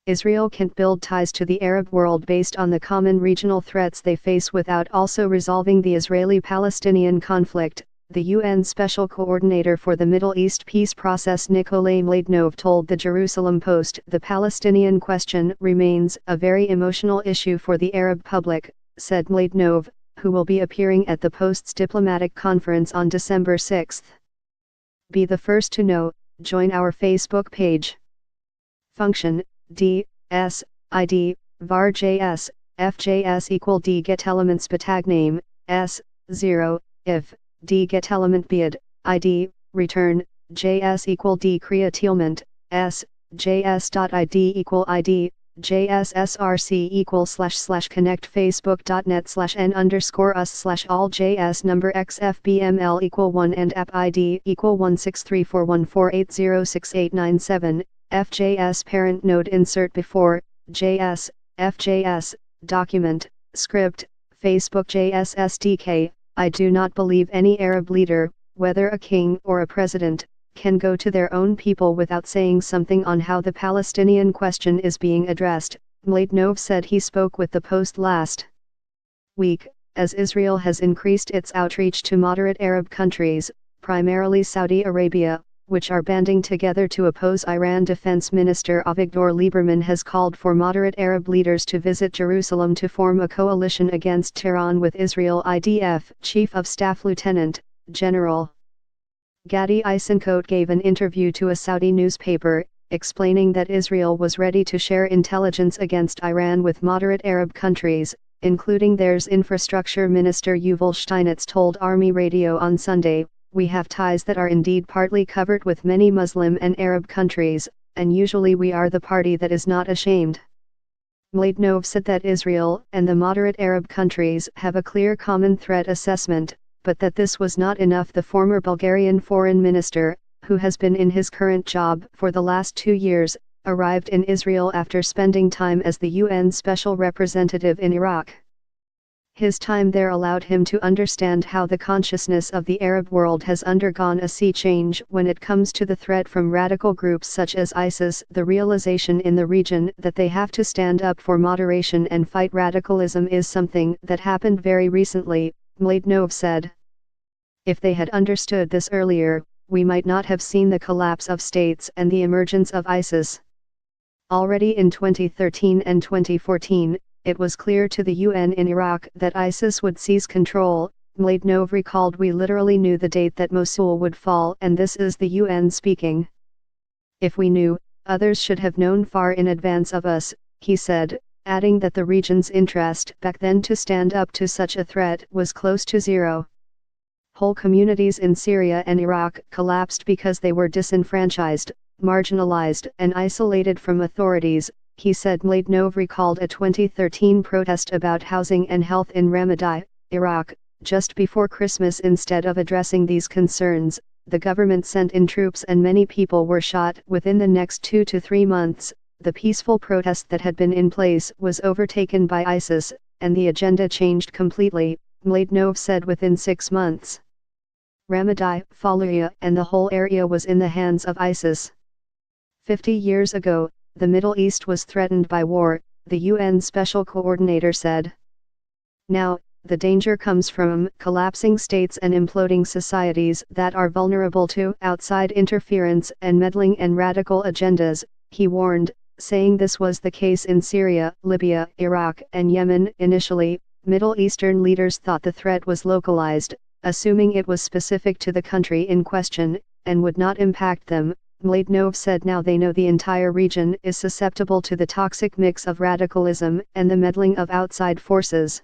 Israel can't build ties to the Arab world based on the common regional threats they face without also resolving the Israeli-Palestinian conflict, the UN Special Coordinator for the Middle East peace process Nikolay Mladenov told the Jerusalem Post. The Palestinian question remains a very emotional issue for the Arab public, said Mladenov, who will be appearing at the Post's diplomatic conference on December 6. Be the first to know, join our Facebook page. Function, D, S, ID, var JS, FJS equal D get elements tag name, S, 0, if, D get element bid, ID, return, JS equal D createlment, S, JS.ID equal ID, JSSRC equal / connect facebook.net / n_us / all JS number XFBML equal 1 and app ID equal 1634148068997, FJS parent node insert before, JS, FJS, document, script, Facebook JS SDK. I do not believe any Arab leader, whether a king or a president, can go to their own people without saying something on how the Palestinian question is being addressed, Mladenov said. He spoke with the Post last week, as Israel has increased its outreach to moderate Arab countries, primarily Saudi Arabia, which are banding together to oppose Iran. Defense Minister Avigdor Lieberman has called for moderate Arab leaders to visit Jerusalem to form a coalition against Tehran with Israel. IDF Chief of Staff Lieutenant General Gadi Eisenkot gave an interview to a Saudi newspaper, explaining that Israel was ready to share intelligence against Iran with moderate Arab countries, including theirs. Infrastructure Minister Yuval Steinitz told Army Radio on Sunday, "We have ties that are indeed partly covered with many Muslim and Arab countries, and usually we are the party that is not ashamed." Mladenov said that Israel and the moderate Arab countries have a clear common threat assessment, but that this was not enough. The former Bulgarian foreign minister, who has been in his current job for the last 2 years, arrived in Israel after spending time as the UN Special Representative in Iraq. His time there allowed him to understand how the consciousness of the Arab world has undergone a sea change when it comes to the threat from radical groups such as ISIS. The realization in the region that they have to stand up for moderation and fight radicalism is something that happened very recently, Mladenov said. If they had understood this earlier, we might not have seen the collapse of states and the emergence of ISIS. Already in 2013 and 2014, it was clear to the UN in Iraq that ISIS would seize control. Mladenov recalled, "We literally knew the date that Mosul would fall, and this is the UN speaking. If we knew, others should have known far in advance of us," he said, adding that the region's interest back then to stand up to such a threat was close to zero. Whole communities in Syria and Iraq collapsed because they were disenfranchised, marginalized and isolated from authorities, he said. Mladenov recalled a 2013 protest about housing and health in Ramadi, Iraq, just before Christmas. Instead of addressing these concerns, the government sent in troops and many people were shot. Within the next 2 to 3 months, the peaceful protest that had been in place was overtaken by ISIS, and the agenda changed completely, Mladenov said. Within 6 months, Ramadi, Fallujah and the whole area was in the hands of ISIS. 50 years ago, the Middle East was threatened by war, the UN Special Coordinator said. Now, the danger comes from collapsing states and imploding societies that are vulnerable to outside interference and meddling and radical agendas, he warned, saying this was the case in Syria, Libya, Iraq and Yemen. Initially, Middle Eastern leaders thought the threat was localized, assuming it was specific to the country in question, and would not impact them. Mladenov said now they know the entire region is susceptible to the toxic mix of radicalism and the meddling of outside forces.